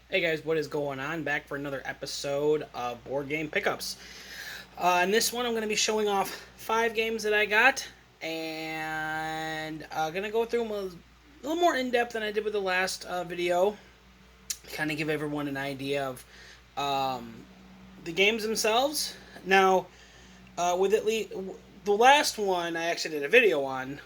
Hey guys, what is going on? Back for another episode of Board Game Pickups. In this one, I'm going to be showing off 5 games that I got, and I'm going to go through them a little more in depth than I did with the last video. Kind of give everyone an idea of um, the games themselves. Now, with at least the last one, I actually did a video on,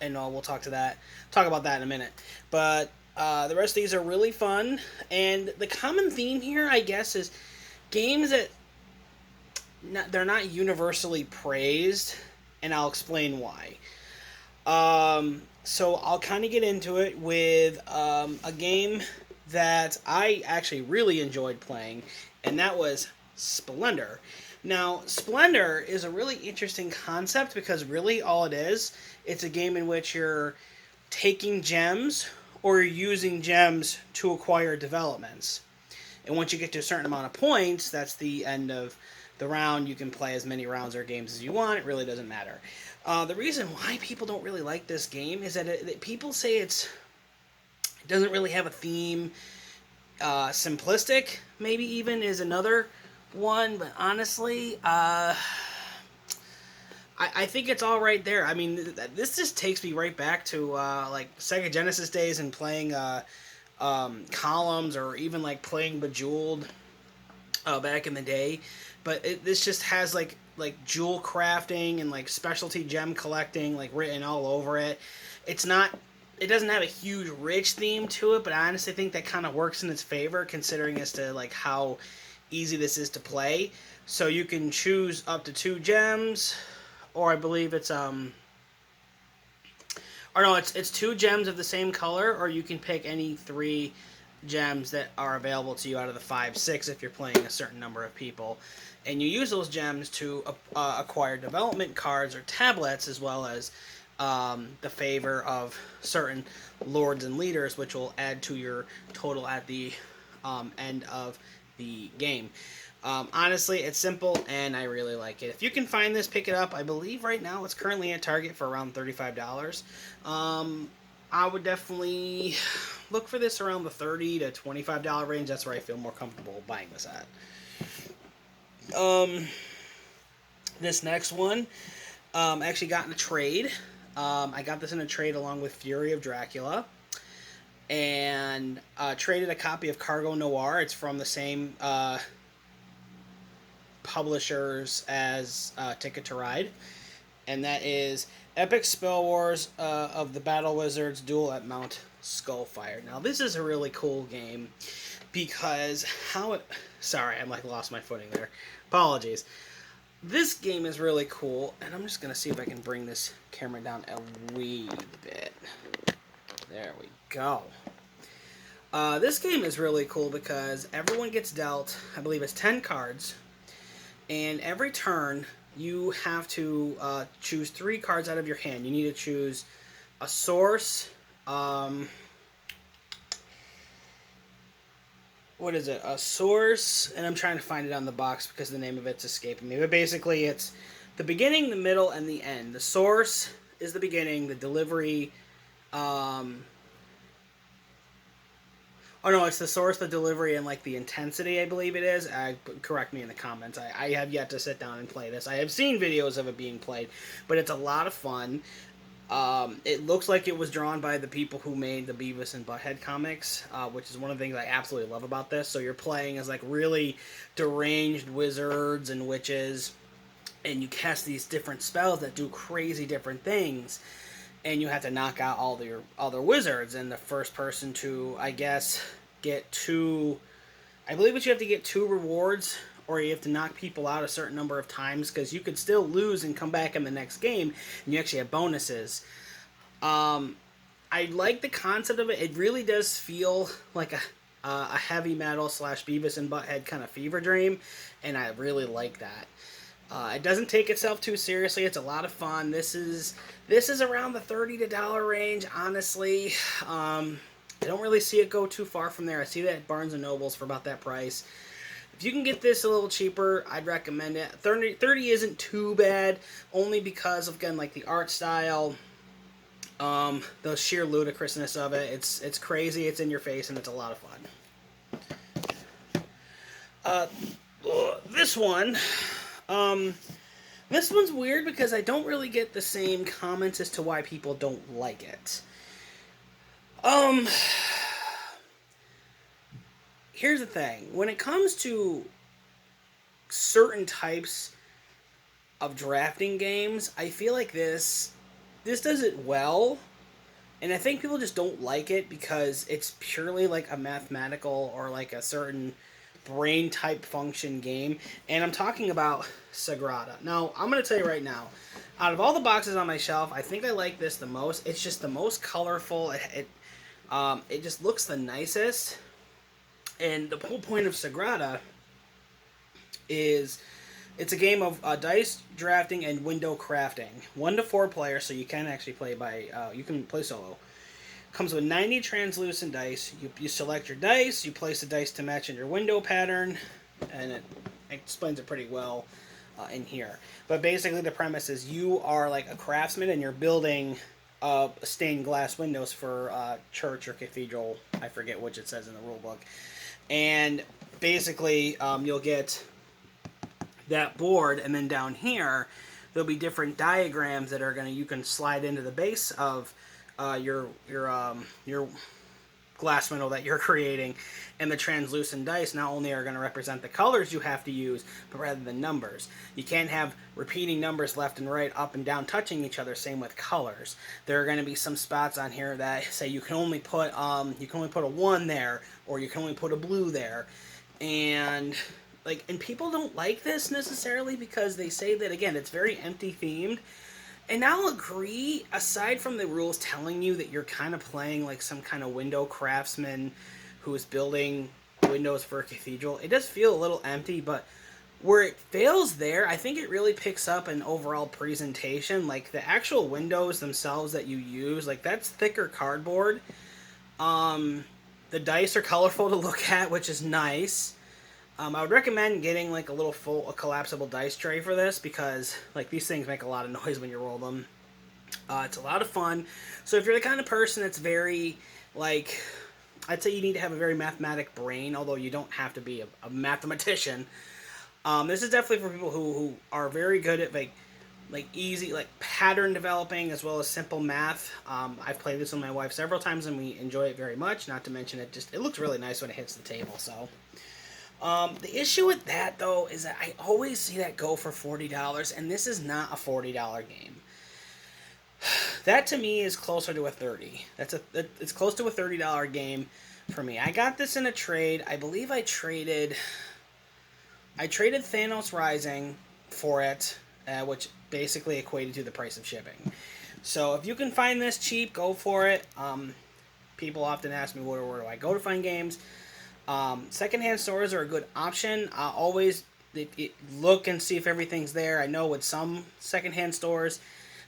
and we'll talk about that in a minute. But the rest of these are really fun, and the common theme here, I guess, is games that they're not universally praised, and I'll explain why. So I'll kind of get into it with a game that I actually really enjoyed playing, and that was Splendor. Now, Splendor is a really interesting concept because really all it is, it's a game in which you're taking gems or you're using gems to acquire developments. And once you get to a certain amount of points, that's the end of the round. You can play as many rounds or games as you want. It really doesn't matter. The reason why people don't really like this game is that people say it doesn't really have a theme. Simplistic, maybe even, is another one. But honestly, I think it's all right there. I mean, this just takes me right back to like Sega Genesis days and playing columns, or even like playing Bejeweled back in the day. But this just has like jewel crafting and like specialty gem collecting like written all over it. It's not. It doesn't have a huge rich theme to it, but I honestly think that kind of works in its favor, considering as to like how easy this is to play. So you can choose up to 2 gems, or I believe it's or no, it's 2 gems of the same color, or you can pick any 3 gems that are available to you out of the 5, 6 if you're playing a certain number of people, and you use those gems to acquire development cards or tablets, as well as the favor of certain lords and leaders, which will add to your total at the end of the game. Honestly, it's simple, and I really like it. If you can find this, pick it up. I believe right now it's currently at Target for around $35. I would definitely look for this around the $30 to $25 range. That's where I feel more comfortable buying this at. This next one, actually got in a trade. I got this in a trade along with Fury of Dracula, and traded a copy of Cargo Noir. It's from the same publishers as Ticket to Ride, and that is Epic Spell Wars of the Battle Wizards Duel at Mount Skullfire. Now, this is a really cool game because how it. Sorry, I'm like lost my footing there. Apologies. This game is really cool, and I'm just going to see if I can bring this camera down a wee bit. There we go. This game is really cool because everyone gets dealt, I believe it's 10 cards, and every turn you have to choose 3 cards out of your hand. You need to choose a source, what is it? A source, and I'm trying to find it on the box because the name of it's escaping me. But basically, it's the beginning, the middle, and the end. The source is the beginning. The delivery, oh no, it's the source, the delivery, and like the intensity, I believe it is. Correct me in the comments. I have yet to sit down and play this. I have seen videos of it being played, but it's a lot of fun. It looks like it was drawn by the people who made the Beavis and Butthead comics, which is one of the things I absolutely love about this. So you're playing as like really deranged wizards and witches, and you cast these different spells that do crazy different things, and you have to knock out all their other wizards. And the first person to, I guess, get 2, I believe that you have to get 2 rewards, or you have to knock people out a certain number of times, because you could still lose and come back in the next game, and you actually have bonuses. I like the concept of it. It really does feel like a heavy metal / Beavis and Butthead kind of fever dream, and I really like that. It doesn't take itself too seriously. It's a lot of fun. This is around the $30 range, honestly. I don't really see it go too far from there. I see that at Barnes & Nobles for about that price. If you can get this a little cheaper, I'd recommend it. 30 isn't too bad, only because of, again, like the art style. The sheer ludicrousness of it, it's crazy, it's in your face, and it's a lot of fun. Uh, this one, um, this one's weird because I don't really get the same comments as to why people don't like it. Um, Here's the thing. When it comes to certain types of drafting games, I feel like this does it well, and I think people just don't like it because it's purely like a mathematical or like a certain brain type function game, and I'm talking about Sagrada. Now, I'm going to tell you right now, out of all the boxes on my shelf, I think I like this the most. It's just the most colorful. It just looks the nicest. And the whole point of Sagrada is it's a game of dice drafting and window crafting. 1 to 4 players, so you can actually play you can play solo. Comes with 90 translucent dice. You select your dice, you place the dice to match in your window pattern, and it explains it pretty well in here. But basically the premise is you are like a craftsman and you're building stained glass windows for church or cathedral. I forget which it says in the rule book. And basically you'll get that board, and then down here there'll be different diagrams that are you can slide into the base of your glass window that you're creating, and the translucent dice not only are going to represent the colors you have to use, but rather than numbers. You can't have repeating numbers left and right, up and down, touching each other. Same with colors. There are going to be some spots on here that say you can only put a 1 there, or you can only put a blue there, and people don't like this necessarily because they say that, again, it's very empty themed. And I'll agree, aside from the rules telling you that you're kind of playing like some kind of window craftsman who is building windows for a cathedral, it does feel a little empty, but where it fails there, I think it really picks up an overall presentation. Like the actual windows themselves that you use, like that's thicker cardboard. The dice are colorful to look at, which is nice. I would recommend getting like a collapsible dice tray for this because like these things make a lot of noise when you roll them. It's a lot of fun. So if you're the kind of person that's very I'd say you need to have a very mathematic brain, although you don't have to be a mathematician. This is definitely for people who are very good at easy pattern developing as well as simple math. I've played this with my wife several times and we enjoy it very much. Not to mention it looks really nice when it hits the table. So. The issue with that, though, is that I always see that go for $40, and this is not a $40 game. That, to me, is closer to a $30. It's close to a $30 game for me. I got this in a trade. I believe I traded Thanos Rising for it, which basically equated to the price of shipping. So if you can find this cheap, go for it. People often ask me, where do I go to find games? Secondhand stores are a good option. Always look and see if everything's there. I know with some secondhand stores,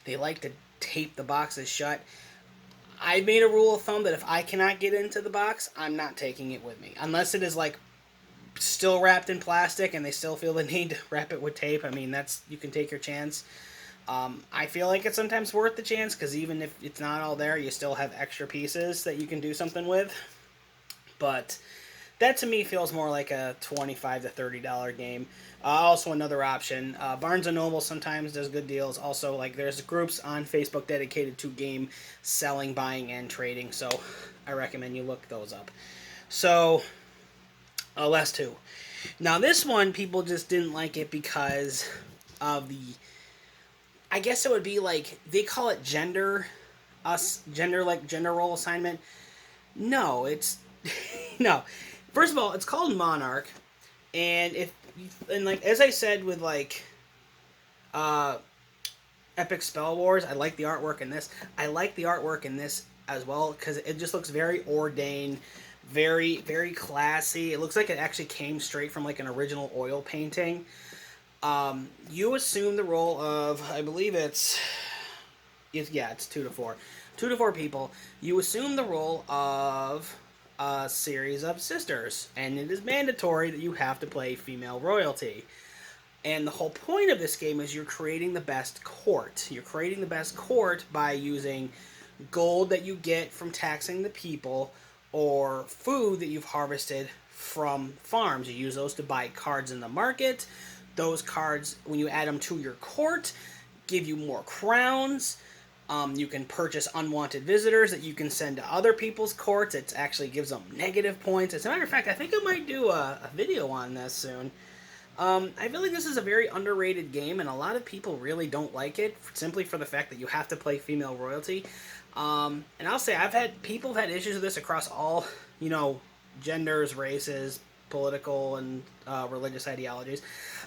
they like to tape the boxes shut. I made a rule of thumb that if I cannot get into the box, I'm not taking it with me. Unless it is still wrapped in plastic and they still feel the need to wrap it with tape. I mean, you can take your chance. I feel like it's sometimes worth the chance because even if it's not all there, you still have extra pieces that you can do something with. But that to me feels more like a $25 to $30 game. Also another option, Barnes & Noble sometimes does good deals. Also, there's groups on Facebook dedicated to game selling, buying, and trading. So I recommend you look those up. So, last two. Now this one, people just didn't like it because of I guess it would be they call it gender role assignment. No, it's, no. First of all, it's called Monarch, and as I said with Epic Spell Wars, I like the artwork in this. I like the artwork in this as well because it just looks very ordained, very very classy. It looks like it actually came straight from an original oil painting. You assume the role of, I believe it's 2 to 4. 2 to 4 people. You assume the role of a series of sisters, and it is mandatory that you have to play female royalty. And the whole point of this game is you're creating the best court. You're creating the best court by using gold that you get from taxing the people, or food that you've harvested from farms. You use those to buy cards in the market. Those cards, when you add them to your court, give you more crowns. You can purchase unwanted visitors that you can send to other people's courts. It actually gives them negative points. As a matter of fact, I think I might do a video on this soon. I feel like this is a very underrated game, and a lot of people really don't like it simply for the fact that you have to play female royalty. And I'll say people have had issues with this across all, genders, races, political, and religious ideologies.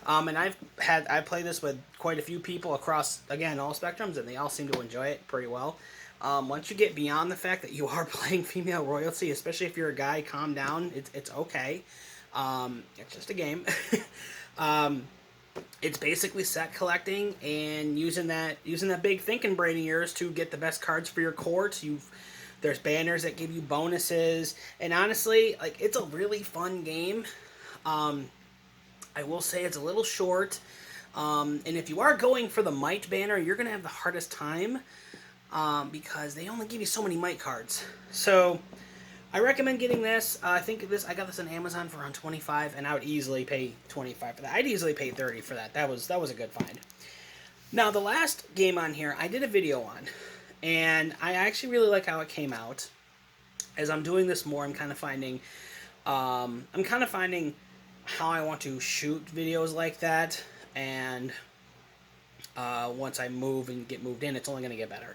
And I played this with quite a few people across, again, all spectrums, and they all seem to enjoy it pretty well. Once you get beyond the fact that you are playing female royalty, especially if you're a guy, calm down. It's okay. It's just a game. It's basically set collecting and using that big thinking brain of yours to get the best cards for your court. There's banners that give you bonuses, and honestly, like, it's a really fun game. I will say it's a little short, and if you are going for the might banner, you're gonna have the hardest time because they only give you so many might cards. So I recommend getting this. I got this on Amazon for around $25, and I would easily pay $25 for that. I'd easily pay $30 for that. That was a good find. Now, the last game on here, I did a video on, and I actually really like how it came out. As I'm doing this more, I'm kind of finding how I want to shoot videos like that, and once I move and get moved in, it's only going to get better.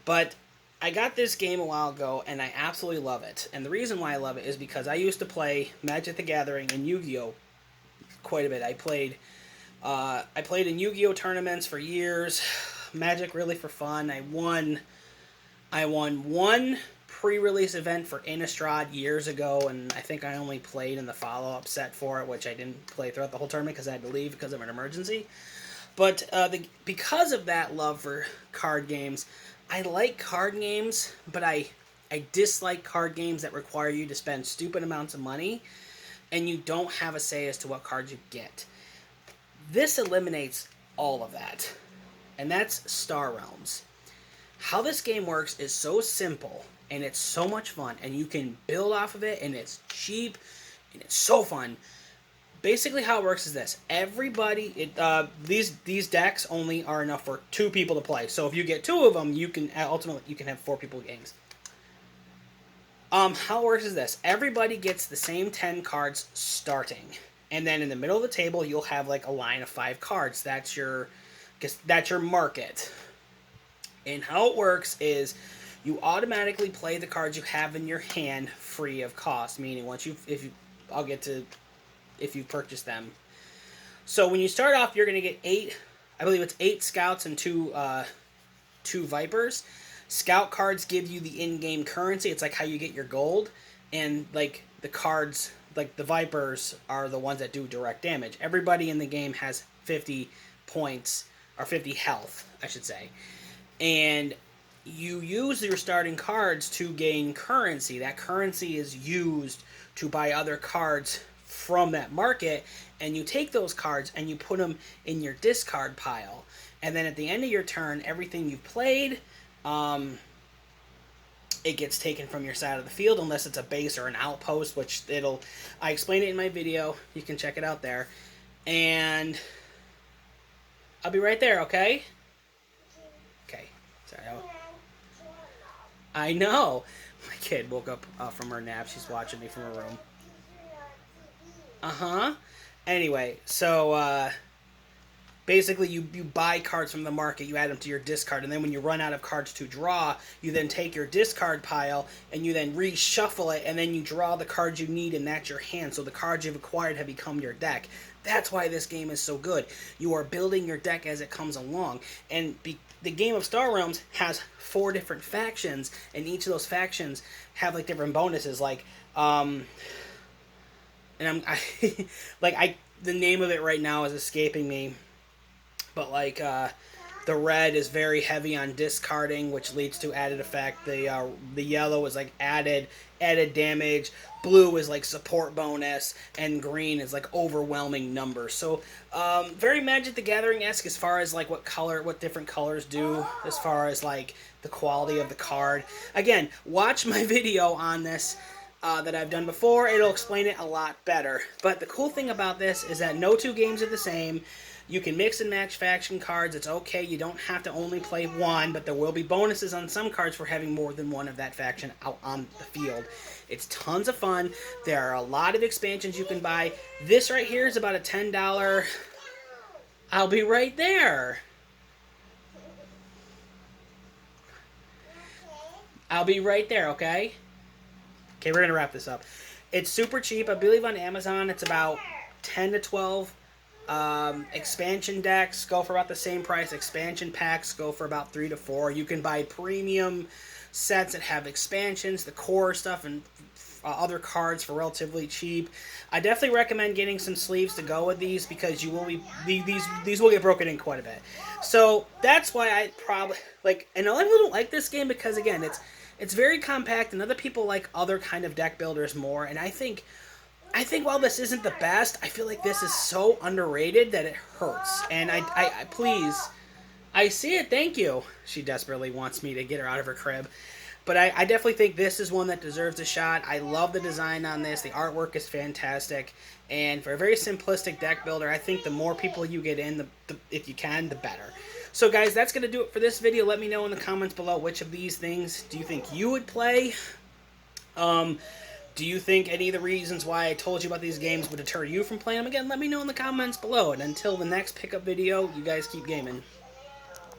But I got this game a while ago, and I absolutely love it. And the reason why I love it is because I used to play Magic the Gathering and Yu-Gi-Oh! Quite a bit. I played in Yu-Gi-Oh! Tournaments for years. Magic really for fun. I won one pre-release event for Innistrad years ago, and I think I only played in the follow-up set for it, which I didn't play throughout the whole tournament because I had to leave because of an emergency. But because of that love for card games, I like card games, but I dislike card games that require you to spend stupid amounts of money and you don't have a say as to what cards you get. This eliminates all of that, and that's Star Realms. How this game works is so simple, and it's so much fun, and you can build off of it, and it's cheap, and it's so fun. Basically, how it works is this: these decks only are enough for 2 people to play. So if you get 2 of them, you can have 4 people games. How it works is this: everybody gets the same 10 cards starting, and then in the middle of the table, you'll have like a line of 5 cards. That's your market. And how it works is you automatically play the cards you have in your hand free of cost. Meaning, if you purchase them. So when you start off, you're going to get 8, I believe it's 8 scouts and 2 vipers. Scout cards give you the in-game currency. It's like how you get your gold. And like the cards, like the vipers are the ones that do direct damage. Everybody in the game has 50 points, or 50 health, I should say. And you use your starting cards to gain currency. That currency is used to buy other cards from that market, and you take those cards and you put them in your discard pile. And then at the end of your turn, everything you've played, it gets taken from your side of the field, unless it's a base or an outpost, which I explain it in my video. You can check it out there. And I'll be right there, okay? Okay. Sorry. I know. My kid woke up from her nap. She's watching me from her room. Uh-huh. Anyway, so basically you buy cards from the market, you add them to your discard, and then when you run out of cards to draw, you then take your discard pile and you then reshuffle it, and then you draw the cards you need, and that's your hand. So the cards you've acquired have become your deck. That's why this game is so good. You are building your deck as it comes along. And the game of Star Realms has 4 different factions, and each of those factions have like different bonuses. Like, the name of it right now is escaping me. But like, the red is very heavy on discarding, which leads to added effect. The yellow is like added added damage, blue is like support bonus, and green is like overwhelming numbers. So very Magic the Gathering-esque as far as like what different colors do, as far as like the quality of the card. Again, watch my video on this that I've done before. It'll explain it a lot better. But the cool thing about this is that no two games are the same. You can mix and match faction cards. It's okay. You don't have to only play one, but there will be bonuses on some cards for having more than one of that faction out on the field. It's tons of fun. There are a lot of expansions you can buy. This right here is about a $10. I'll be right there. I'll be right there, okay? Okay, we're going to wrap this up. It's super cheap. I believe on Amazon it's about 10 to 12. Expansion decks go for about the same price. Expansion packs go for about 3 to 4. You can buy premium sets that have expansions, the core stuff, and other cards for relatively cheap. I definitely recommend getting some sleeves to go with these because you will be these will get broken in quite a bit. So that's why I probably like. And a lot of people don't like this game because again, it's very compact, and other people like other kind of deck builders more. And I think while this isn't the best, I feel like this is so underrated that it hurts. And I please, I see it. Thank you. She desperately wants me to get her out of her crib. But I definitely think this is one that deserves a shot. I love the design on this. The artwork is fantastic. And for a very simplistic deck builder, I think the more people you get in, if you can, the better. So guys, that's going to do it for this video. Let me know in the comments below which of these things do you think you would play. Do you think any of the reasons why I told you about these games would deter you from playing them? Again, let me know in the comments below. And until the next pickup video, you guys keep gaming.